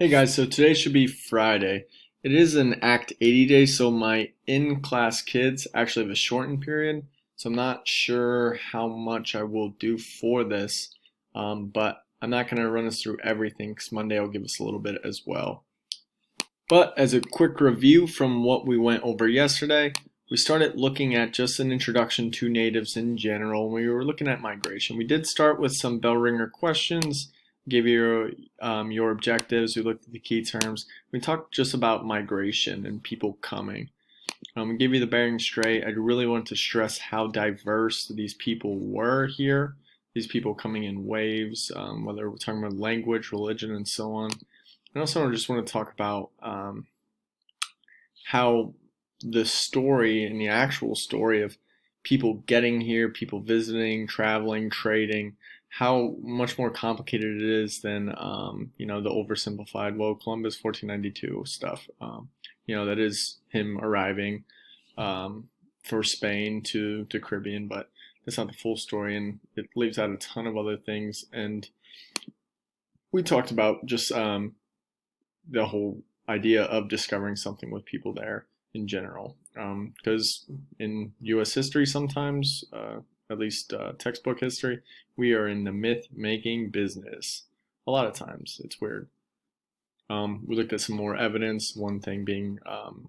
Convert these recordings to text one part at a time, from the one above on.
Hey guys, so today should be Friday. It is an Act 80 day, so my in-class kids actually have a shortened period, so I'm not sure how much I will do for this, but I'm not going to run us through everything because Monday will give us a little bit as well. But as a quick review from what we went over yesterday, we started looking at just an introduction to natives in general. We were looking at migration. We did start with some bell ringer questions, give you your objectives. We looked at the key terms. We talked just about migration and people coming. We gave you the Bering Strait. I really want to stress how diverse these people were here. These people coming in waves, whether we're talking about language, religion, and so on. And also I just want to talk about how the story and the actual story of people getting here, people visiting, traveling, trading, how much more complicated it is than the oversimplified, well, Columbus 1492 stuff. That is him arriving for Spain to Caribbean, but that's not the full story, and it leaves out a ton of other things. And we talked about just the whole idea of discovering something with people there in general, because in U.S. history sometimes, at least textbook history, we are in the myth-making business. A lot of times, it's weird. We looked at some more evidence, one thing being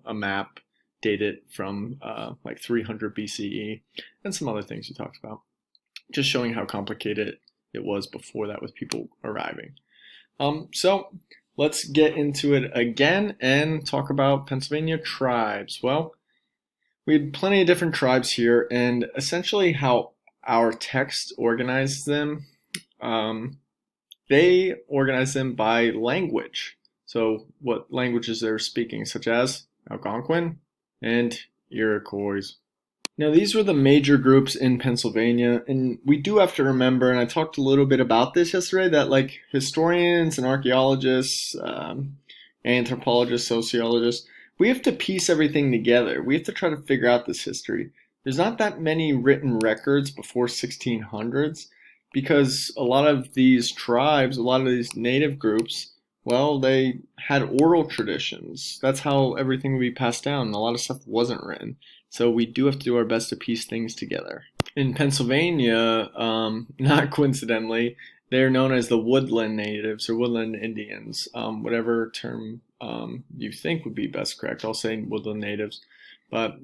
a map dated from like 300 BCE, and some other things we talked about, just showing how complicated it was before that with people arriving. So let's get into it again and talk about Pennsylvania tribes. Well, we had plenty of different tribes here, and essentially how our text organized them, they organized them by language. So what languages they're speaking, such as Algonquin and Iroquois. Now, these were the major groups in Pennsylvania, and we do have to remember, and I talked a little bit about this yesterday, that like historians and archaeologists, anthropologists, sociologists, we have to piece everything together. We have to try to figure out this history. There's not that many written records before 1600s because a lot of these tribes, a lot of these native groups, well, they had oral traditions. That's how everything would be passed down. A lot of stuff wasn't written. So we do have to do our best to piece things together. In Pennsylvania, not coincidentally, they're known as the woodland natives or woodland Indians, whatever term you think would be best correct. I'll say woodland natives. But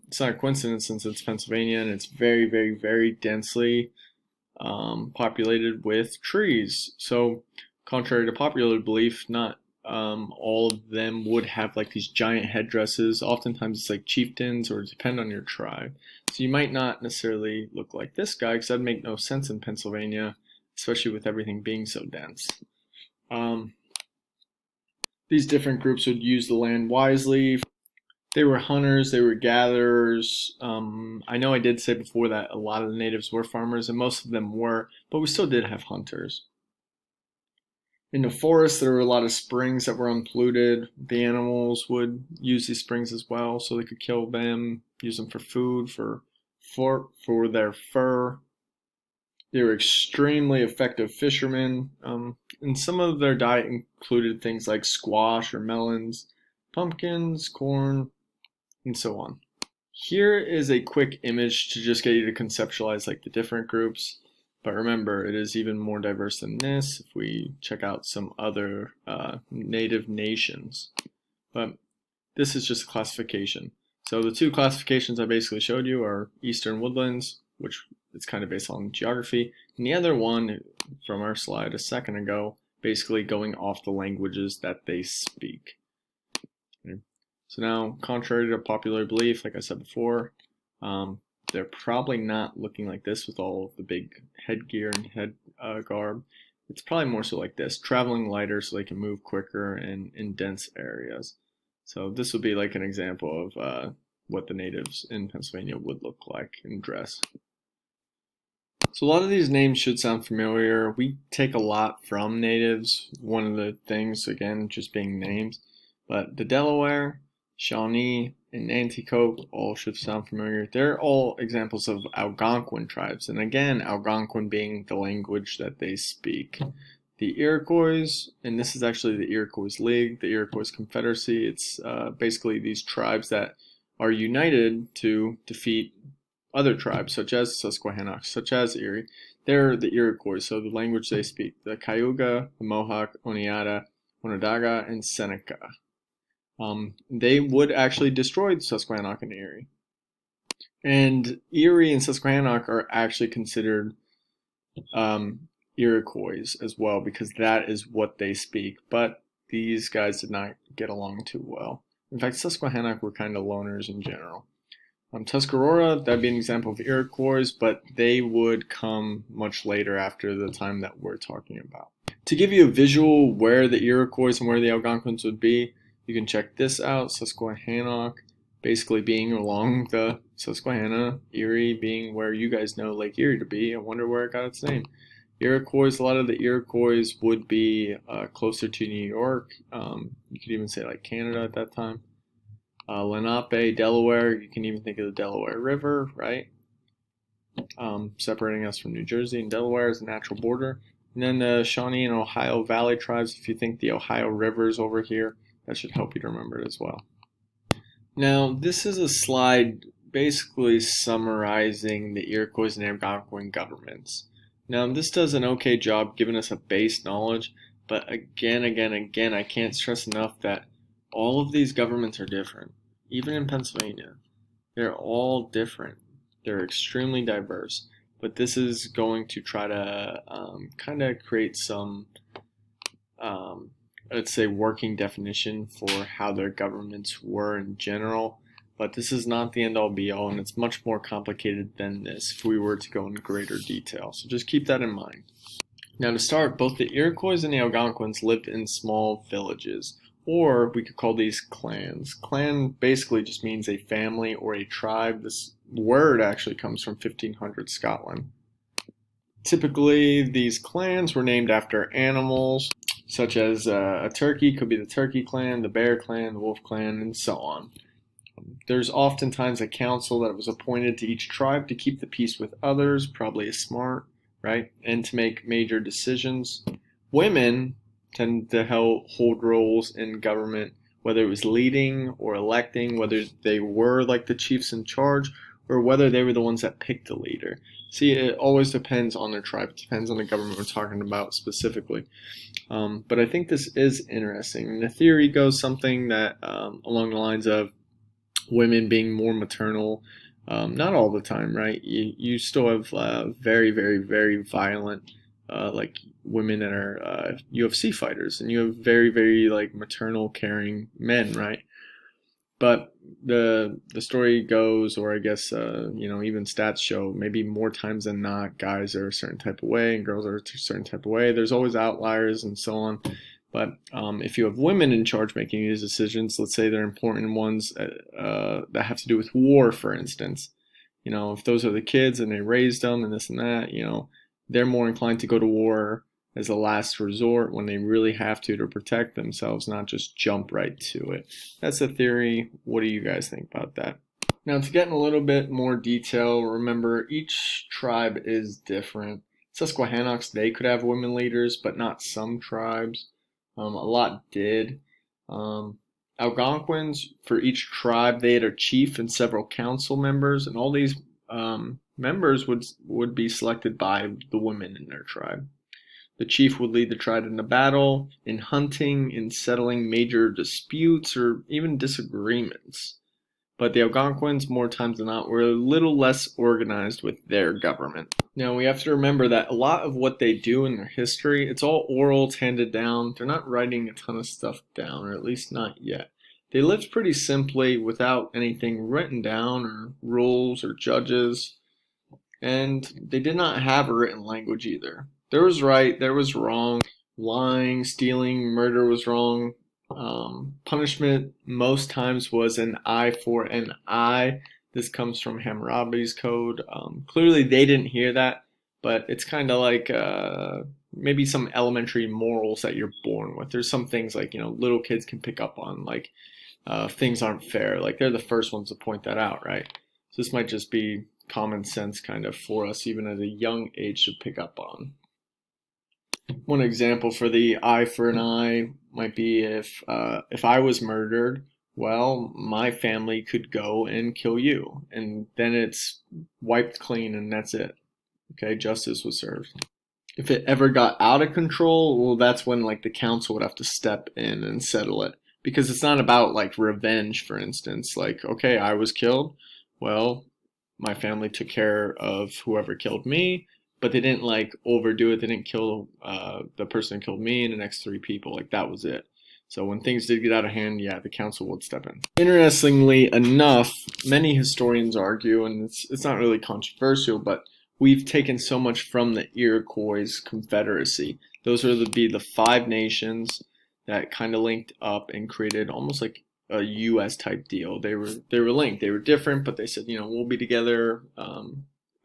it's not a coincidence since it's Pennsylvania and it's very, very, very densely populated with trees. So contrary to popular belief, not all of them would have like these giant headdresses. Oftentimes it's like chieftains or depend on your tribe. So you might not necessarily look like this guy because that'd make no sense in Pennsylvania, especially with everything being so dense. These different groups would use the land wisely. They were hunters, they were gatherers. I know I did say before that a lot of the natives were farmers, and most of them were, but we still did have hunters. In the forest, there were a lot of springs that were unpolluted. The animals would use these springs as well, so they could kill them, use them for food, for their fur. They were extremely effective fishermen, and some of their diet included things like squash or melons, pumpkins, corn, and so on. Here is a quick image to just get you to conceptualize like the different groups. But remember, it is even more diverse than this if we check out some other native nations. But this is just a classification. So the two classifications I basically showed you are Eastern Woodlands, which is kind of based on geography, and the other one from our slide a second ago, basically going off the languages that they speak. Okay. So now, contrary to popular belief, like I said before, they're probably not looking like this with all of the big headgear and head garb. It's probably more so like this, traveling lighter so they can move quicker and in dense areas. So this would be like an example of what the natives in Pennsylvania would look like in dress. So a lot of these names should sound familiar. We take a lot from natives. One of the things, again, just being names. But the Delaware, Shawnee, and Nanticoke all should sound familiar. They're all examples of Algonquin tribes. And again, Algonquin being the language that they speak. the Iroquois, and this is actually the Iroquois League, the Iroquois Confederacy. It's basically these tribes that are united to defeat other tribes, such as Susquehannocks, such as Erie. They're the Iroquois, so the language they speak, the Cayuga, the Mohawk, Oneida, Onondaga, and Seneca. They would actually destroy Susquehannock and Erie. And Erie and Susquehannock are actually considered Iroquois as well, because that is what they speak. But these guys did not get along too well. In fact, Susquehannock were kind of loners in general. Tuscarora, that'd be an example of Iroquois, but they would come much later after the time that we're talking about. To give you a visual where the Iroquois and where the Algonquins would be, you can check this out. Susquehannock basically being along the Susquehanna, Erie being where you guys know Lake Erie to be. I wonder where it got its name. Iroquois, a lot of the Iroquois would be closer to New York. You could even say like Canada at that time. Lenape, Delaware, you can even think of the Delaware River, right? Separating us from New Jersey and Delaware as a natural border. And then the Shawnee and Ohio Valley tribes, if you think the Ohio River is over here, that should help you to remember it as well. Now, this is a slide basically summarizing the Iroquois and Algonquin governments. Now, this does an okay job giving us a base knowledge, but again, I can't stress enough that all of these governments are different. Even in Pennsylvania, they're all different. They're extremely diverse. But this is going to try to kind of create some, let's say, working definition for how their governments were in general. But this is not the end-all be-all, and it's much more complicated than this if we were to go in greater detail. So just keep that in mind. Now to start, both the Iroquois and the Algonquins lived in small villages, or we could call these clans. Clan basically just means a family or a tribe. This word actually comes from 1500 Scotland. Typically, these clans were named after animals, such as a turkey could be the turkey clan, the bear clan, the wolf clan, and so on. There's oftentimes a council that was appointed to each tribe to keep the peace with others, probably is smart, right? And to make major decisions. Women tend to hold roles in government, whether it was leading or electing, whether they were like the chiefs in charge, or whether they were the ones that picked the leader. See, it always depends on their tribe. It depends on the government we're talking about specifically. But I think this is interesting. And the theory goes something that along the lines of women being more maternal, not all the time, right? You still have very, very, very violent like women that are UFC fighters, and you have very, very like maternal, caring men, right? But the story goes, or I guess even stats show, maybe more times than not, guys are a certain type of way and girls are a certain type of way. There's always outliers and so on. But if you have women in charge making these decisions, let's say they're important ones that have to do with war, for instance, if those are the kids and they raised them and this and that, they're more inclined to go to war as a last resort when they really have to protect themselves, not just jump right to it. That's a theory. What do you guys think about that? Now, to get in a little bit more detail, remember each tribe is different. Susquehannocks, they could have women leaders, but not some tribes. A lot did. Algonquins, for each tribe, they had a chief and several council members, and all these members would be selected by the women in their tribe. The chief would lead the tribe in a battle, in hunting, in settling major disputes, or even disagreements. But the Algonquins, more times than not, were a little less organized with their government. Now, we have to remember that a lot of what they do in their history, it's all oral, it's handed down. They're not writing a ton of stuff down, or at least not yet. They lived pretty simply without anything written down, or rules, or judges. And they did not have a written language either. There was right, there was wrong. Lying, stealing, murder was wrong. Punishment most times was an eye for an eye. This comes from Hammurabi's code. Clearly they didn't hear that, but it's kind of like maybe some elementary morals that you're born with. There's some things like, little kids can pick up on, like things aren't fair. Like they're the first ones to point that out, right? So this might just be common sense kind of for us, even at a young age, to pick up on. One example for the eye for an eye might be if I was murdered, well, my family could go and kill you, and then it's wiped clean, and that's it. Okay, justice was served. If it ever got out of control, well, that's when like the council would have to step in and settle it. Because it's not about like revenge, for instance. Like, okay, I was killed. Well, my family took care of whoever killed me, but they didn't like overdo it. They didn't kill the person who killed me and the next three people. Like that was it. So when things did get out of hand, yeah, the council would step in. Interestingly enough, many historians argue, and it's not really controversial, but we've taken so much from the Iroquois Confederacy. Those are the five nations that kind of linked up and created almost like a U.S. type deal. They were linked. They were different, but they said, we'll be together out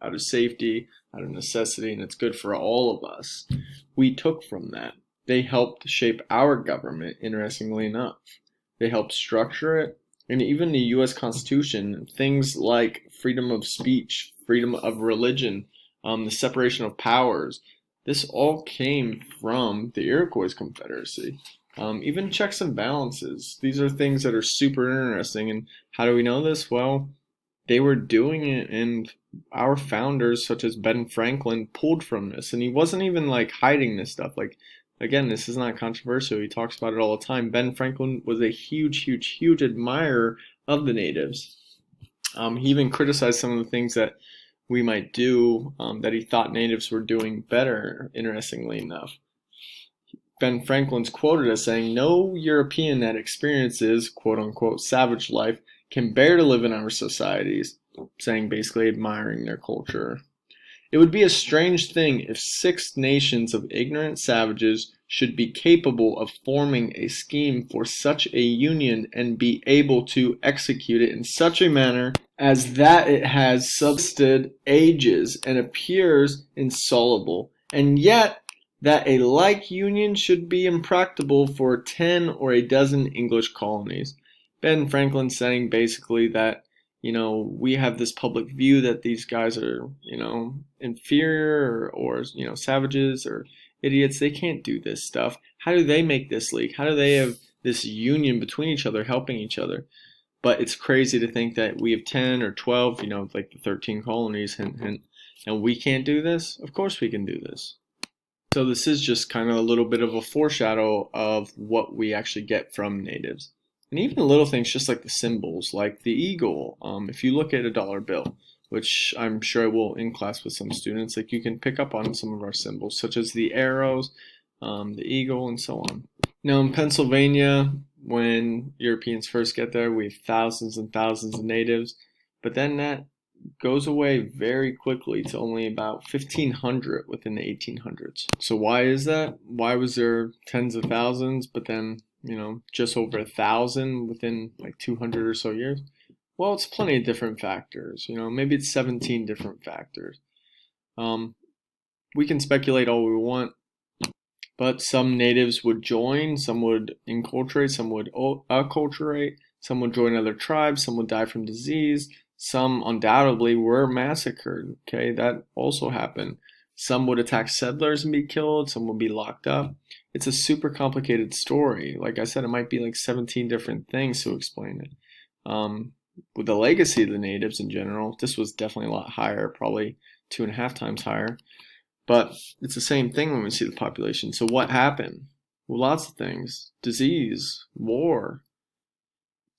of safety, out of necessity, and it's good for all of us. We took from that. They helped shape our government, interestingly enough. They helped structure it, and even the U.S. Constitution, things like freedom of speech, freedom of religion, the separation of powers. This all came from the Iroquois Confederacy. Even checks and balances. These are things that are super interesting. And how do we know this? Well, they were doing it, and our founders, such as Ben Franklin, pulled from this. And he wasn't even like hiding this stuff. Like, again, this is not controversial. He talks about it all the time. Ben Franklin was a huge, huge, huge admirer of the natives. He even criticized some of the things that we might do that he thought natives were doing better, interestingly enough. Ben Franklin's quoted as saying, "No European that experiences, quote unquote, savage life can bear to live in our societies," saying basically admiring their culture. "It would be a strange thing if 6 nations of ignorant savages should be capable of forming a scheme for such a union and be able to execute it in such a manner as that it has subsisted ages and appears insoluble, and yet that a like union should be impracticable for 10 or a dozen English colonies." Ben Franklin saying basically that we have this public view that these guys are, inferior or savages or idiots. They can't do this stuff. How do they make this league? How do they have this union between each other, helping each other? But it's crazy to think that we have 10 or 12, like the 13 colonies, and we can't do this. Of course we can do this. So this is just kind of a little bit of a foreshadow of what we actually get from natives. And even little things just like the symbols, like the eagle. If you look at a dollar bill, which I'm sure I will in class with some students, like you can pick up on some of our symbols, such as the arrows, the eagle, and so on. Now in Pennsylvania, when Europeans first get there, we have thousands and thousands of natives, but then that goes away very quickly to only about 1,500 within the 1800s. So why is that? Why was there tens of thousands, but then just over 1,000 within like 200 or so years? Well, it's plenty of different factors. Maybe it's 17 different factors. We can speculate all we want, but some natives would join, some would enculturate, some would acculturate, some would join other tribes, some would die from disease. Some undoubtedly were massacred. Okay, that also happened. Some would attack settlers and be killed. Some would be locked up. It's a super complicated story. Like I said, it might be like 17 different things to explain it. With the legacy of the natives in general, this was definitely a lot higher, probably 2.5 times higher. But it's the same thing when we see the population. So what happened? Well, lots of things. Disease, war.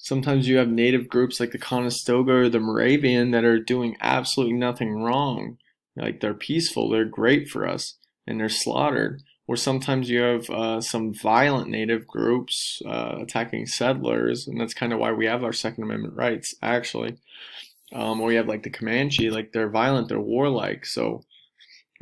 Sometimes you have native groups like the Conestoga or the Moravian that are doing absolutely nothing wrong. Like they're peaceful, they're great for us, and they're slaughtered. Or sometimes you have some violent native groups attacking settlers, and that's kind of why we have our Second Amendment rights, actually. Or you have like the Comanche, like they're violent, they're warlike, so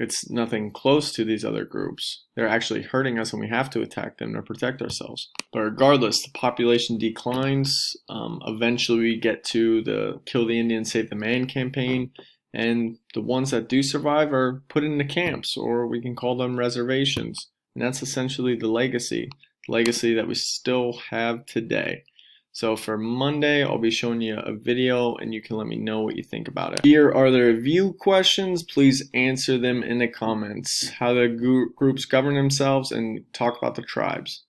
it's nothing close to these other groups. They're actually hurting us, and we have to attack them to protect ourselves. But regardless, the population declines. Eventually, we get to the Kill the Indian, Save the Man campaign, and the ones that do survive are put into camps, or we can call them reservations. And that's essentially the legacy that we still have today. So for Monday, I'll be showing you a video and you can let me know what you think about it. Here are the review questions. Please answer them in the comments. How the groups govern themselves and talk about the tribes.